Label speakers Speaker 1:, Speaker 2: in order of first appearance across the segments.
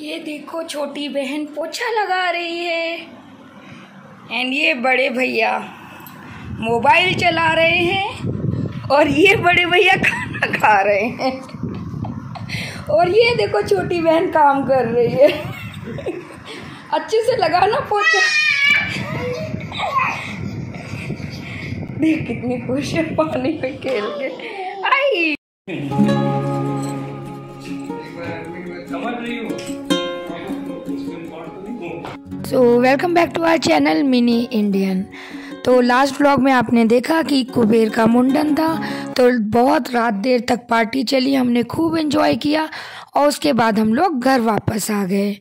Speaker 1: ये देखो छोटी बहन पोछा लगा रही है एंड ये बड़े भैया मोबाइल चला रहे हैं और ये बड़े भैया खाना खा रहे हैं और ये देखो छोटी बहन काम कर रही है। अच्छे से लगाना पोछा। देख कितनी खुश है पानी में खेल के। Hi so welcome back to our channel mini Indian. तो लास्ट व्लॉग में आपने देखा कि कुबेर का मुंडन था, तो बहुत रात देर तक पार्टी चली, हमने खूब एंजॉय किया और उसके बाद हम लोग घर वापस आ गए।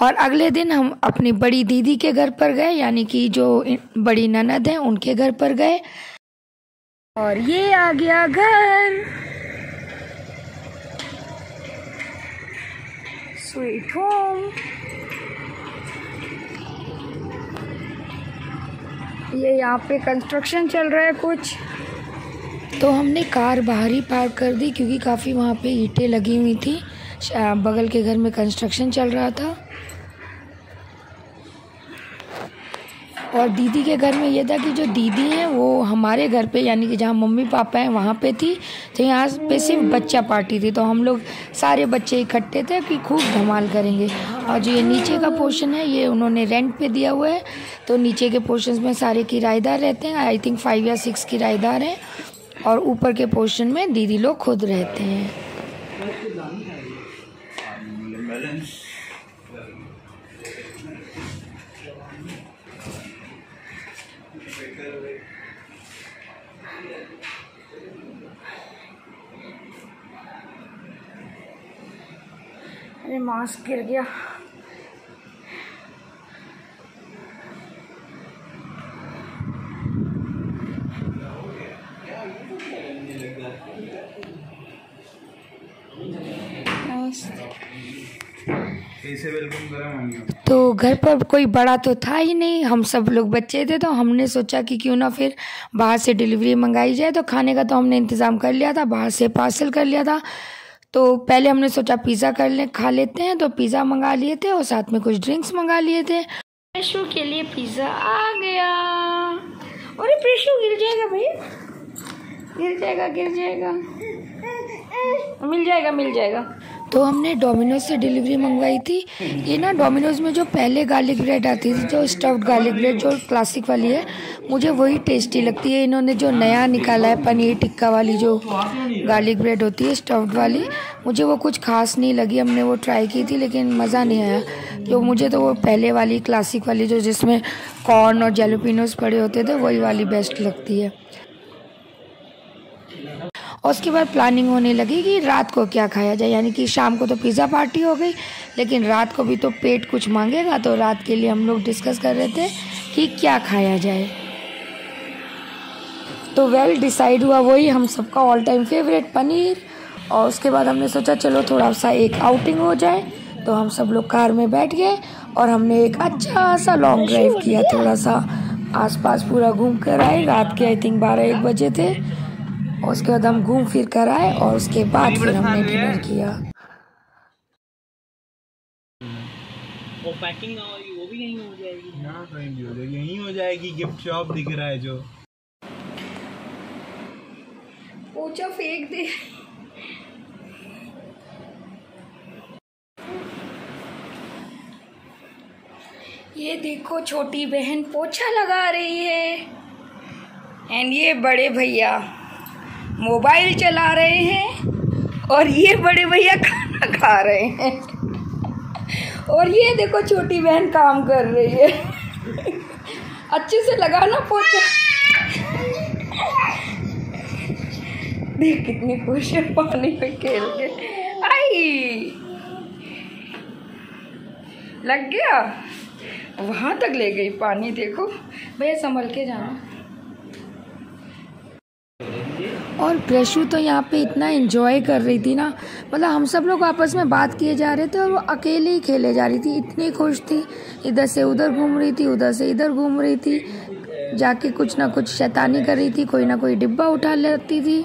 Speaker 1: और अगले दिन हम अपनी बड़ी दीदी के घर पर गए, यानी कि जो बड़ी ननद है उनके घर पर गए। और ये आ गया घर, स्वीट होम। ये यहाँ पे कंस्ट्रक्शन चल रहा है कुछ, तो हमने कार बाहर ही पार्क कर दी क्योंकि काफ़ी वहाँ पे ईंटें लगी हुई थी। बगल के घर में कंस्ट्रक्शन चल रहा था। और दीदी के घर में ये था कि जो दीदी हैं वो हमारे घर पे, यानी कि जहाँ मम्मी पापा हैं वहाँ पे थी, तो यहाँ पे सिर्फ बच्चा पार्टी थी, तो हम लोग सारे बच्चे इकट्ठे थे कि खूब धमाल करेंगे। और जो ये नीचे का पोर्शन है ये उन्होंने रेंट पे दिया हुआ है, तो नीचे के पोर्शन में सारे किराएदार रहते हैं। आई थिंक 5 या 6 किराएदार हैं और ऊपर के पोर्शन में दीदी लोग खुद रहते हैं। अरे मास्क गिर गया।
Speaker 2: कैसे वेलकम करा मम्मी?
Speaker 1: तो घर पर कोई बड़ा तो था ही नहीं, हम सब लोग बच्चे थे, तो हमने सोचा कि क्यों ना फिर बाहर से डिलीवरी मंगाई जाए। तो खाने का तो हमने इंतज़ाम कर लिया था, बाहर से पार्सल कर लिया था। तो पहले हमने सोचा पिज़्ज़ा खा लेते हैं, तो पिज़्ज़ा मंगा लिए थे और साथ में कुछ ड्रिंक्स मंगा लिए थे। प्रेशू के लिए पिज़्ज़ा आ गया। अरे प्रेशू गिर जाएगा भैया, गिर जाएगा। मिल जाएगा। तो हमने डोमिनोज से डिलीवरी मंगवाई थी। ये ना डोमिनोज में जो पहले गार्लिक ब्रेड आती थी, जो स्टफ्ड गार्लिक ब्रेड जो क्लासिक वाली है, मुझे वही टेस्टी लगती है। इन्होंने जो नया निकाला है पनीर टिक्का वाली जो गार्लिक ब्रेड होती है स्टफ्ड वाली, मुझे वो कुछ खास नहीं लगी। हमने वो ट्राई की थी लेकिन मज़ा नहीं आया। जो मुझे तो वो पहले वाली क्लासिक वाली जो जिसमें कॉर्न और जैलोपिनोज पड़े होते थे वही वाली बेस्ट लगती है। और उसके बाद प्लानिंग होने लगी कि रात को क्या खाया जाए, यानी कि शाम को तो पिज़्ज़ा पार्टी हो गई, लेकिन रात को भी तो पेट कुछ मांगेगा। तो रात के लिए हम लोग डिस्कस कर रहे थे कि क्या खाया जाए। तो वेल डिसाइड हुआ वही हम सबका ऑल टाइम फेवरेट पनीर। और उसके बाद हमने सोचा चलो थोड़ा सा एक आउटिंग हो जाए, तो हम सब लोग कार में बैठ गए और हमने एक अच्छा सा लॉन्ग ड्राइव किया। थोड़ा सा आसपास पूरा घूम कर आए। रात के आई थिंक 12-1 बजे थे। और उसके बाद हम घूम फिर कर आए और उसके बाद फिर हमने डिनर किया।
Speaker 3: वो पैकिंग वो भी यहीं हो जाएगी
Speaker 2: ना, कहीं भी हो जाएगी, यहीं हो जाएगी। गिफ्ट शॉप दिख रहा है जो।
Speaker 1: पोछा फेंक दे। ये देखो छोटी बहन पोछा लगा रही है एंड ये बड़े भैया मोबाइल चला रहे हैं और ये बड़े भैया खाना खा रहे हैं और ये देखो छोटी बहन काम कर रही है। अच्छे से लगाना पोछा। देख कितनी खुश है पानी में खेल के। आई लग गया, वहां तक ले गई पानी। देखो भैया संभल के जाना। और प्रेशू तो यहाँ पे इतना एंजॉय कर रही थी ना, मतलब हम सब लोग आपस में बात किए जा रहे थे और वो अकेले ही खेले जा रही थी। इतनी खुश थी, इधर से उधर घूम रही थी, उधर से इधर घूम रही थी, जाके कुछ ना कुछ शैतानी कर रही थी, कोई ना कोई डिब्बा उठा लेती थी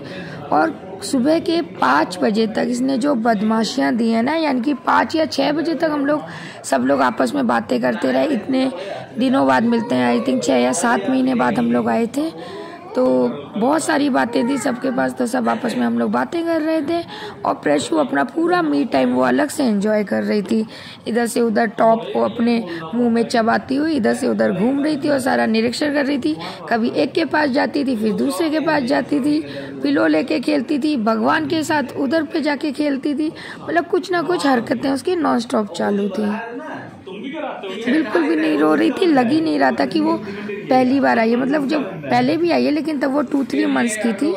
Speaker 1: और सुबह के 5 बजे तक इसने जो बदमाशियाँ दी हैं ना, यानी कि 5 या 6 बजे तक हम लोग सब लोग आपस में बातें करते रहे। इतने दिनों बाद मिलते हैं, आई थिंक 6 या 7 महीने बाद हम लोग आए थे, तो बहुत सारी बातें थी सबके पास, तो सब आपस में हम लोग बातें कर रहे थे। और प्रेशू अपना पूरा मी टाइम वो अलग से एंजॉय कर रही थी, इधर से उधर टॉप को अपने मुंह में चबाती हुई इधर से उधर घूम रही थी और सारा निरीक्षण कर रही थी। कभी एक के पास जाती थी, फिर दूसरे के पास जाती थी, पिलो लेके खेलती थी, भगवान के साथ उधर पे जाके खेलती थी। मतलब कुछ ना कुछ हरकतें उसकी नॉन स्टॉप चालू थी। बिल्कुल भी नहीं रो रही थी, लग ही नहीं रहा था कि वो पहली बार आई है। मतलब जब पहले भी आई है लेकिन तब वो 2-3 मंथ्स की थी,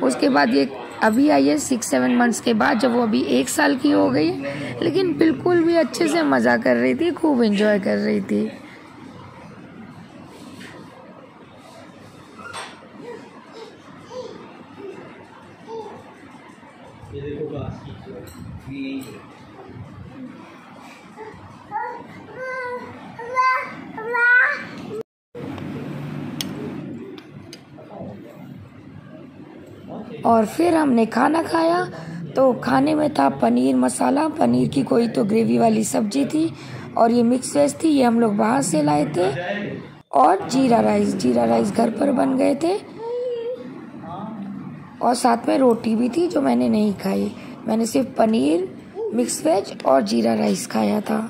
Speaker 1: उसके बाद ये अभी आई है 6-7 मंथ्स के बाद, जब वो अभी 1 साल की हो गई। लेकिन बिल्कुल भी अच्छे से मज़ा कर रही थी, खूब एंजॉय कर रही थी। और फिर हमने खाना खाया, तो खाने में था पनीर मसाला, पनीर की कोई तो ग्रेवी वाली सब्जी थी, और ये मिक्स वेज थी, ये हम लोग बाहर से लाए थे। और जीरा राइस घर पर बन गए थे, और साथ में रोटी भी थी जो मैंने नहीं खाई। मैंने सिर्फ पनीर, मिक्स वेज और जीरा राइस खाया था।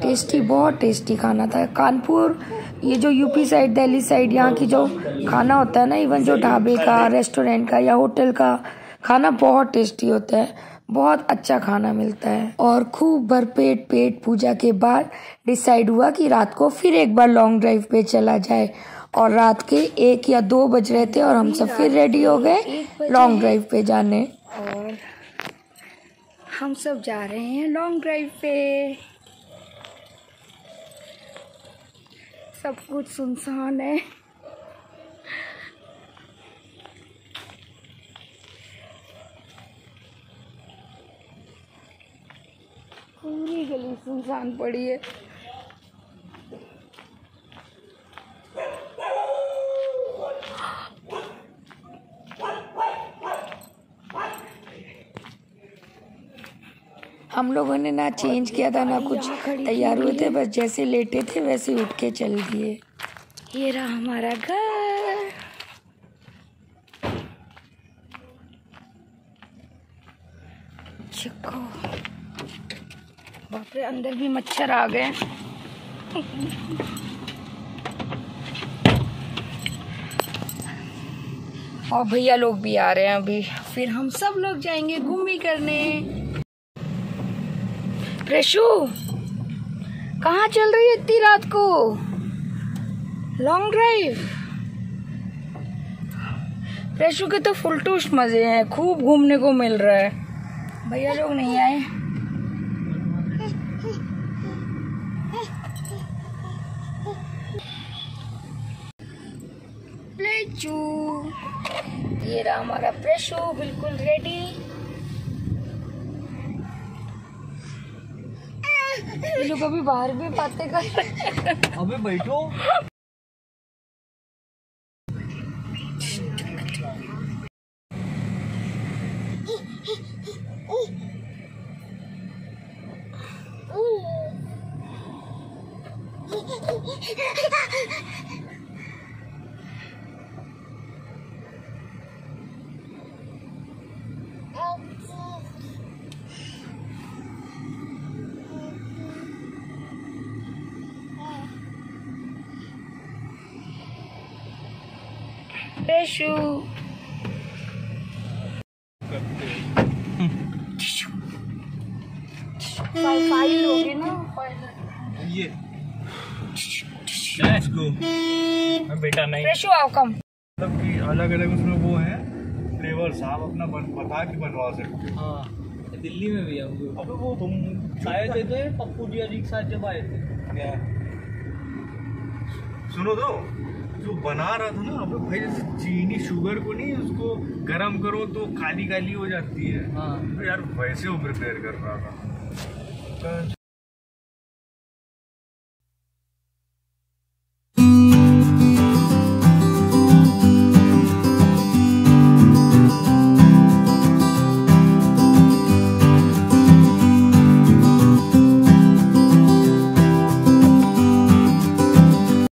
Speaker 1: टेस्टी, बहुत टेस्टी खाना था। कानपुर, ये जो यूपी साइड, दिल्ली साइड, यहाँ की जो खाना होता है ना, इवन जो ढाबे का, रेस्टोरेंट का या होटल का खाना बहुत टेस्टी होता है, बहुत अच्छा खाना मिलता है। और खूब भरपेट पेट पूजा के बाद डिसाइड हुआ कि रात को फिर एक बार लॉन्ग ड्राइव पे चला जाए। और रात के 1 या 2 बज रहे थे और हम सब फिर रेडी हो गए लॉन्ग ड्राइव पे जाने। और हम सब जा रहे हैं लॉन्ग ड्राइव पे। सब कुछ सुनसान है। पूरी गली सुनसान पड़ी है। हम लोगों ने ना चेंज किया था ना कुछ तैयार हुए थे, बस जैसे लेटे थे वैसे उठ के चल दिए। ये रहा हमारा घर। चिको, बाप रे, अंदर भी मच्छर आ गए। और भैया लोग भी आ रहे हैं अभी, फिर हम सब लोग जाएंगे घूमी करने। प्रेशू, कहाँ चल रही है इतनी रात को? Long drive. प्रेशू के तो फुल टूस्ट मजे हैं, खूब घूमने को मिल रहा है। भैया लोग नहीं आए। प्रेशू, ये रहा हमारा प्रेशू, बिल्कुल रेडी। ये लोग अभी बाहर भी बातें कर रहे हैं।
Speaker 3: अबे बैठो।
Speaker 1: प्रेशू, फाइल होगी ना,
Speaker 2: ये लेट्स गो।
Speaker 3: बेटा नहीं,
Speaker 1: प्रेशू आओ, कम।
Speaker 2: मतलब कि अलग अलग उसमें वो है फ्लेवर्स, आप अपना बता के बनवा सकते हो।
Speaker 3: हाँ, दिल्ली में भी है वो।
Speaker 2: अबे वो तुम
Speaker 3: आए थे तो पप्पू जी अजी के साथ जब आए थे।
Speaker 2: क्या सुनो तो, जो बना रहा था ना अबे भाई, जैसे चीनी शुगर को नहीं उसको गरम करो तो काली काली हो जाती है।
Speaker 3: हाँ
Speaker 2: तो यार वैसे वो प्रिपेयर कर रहा था।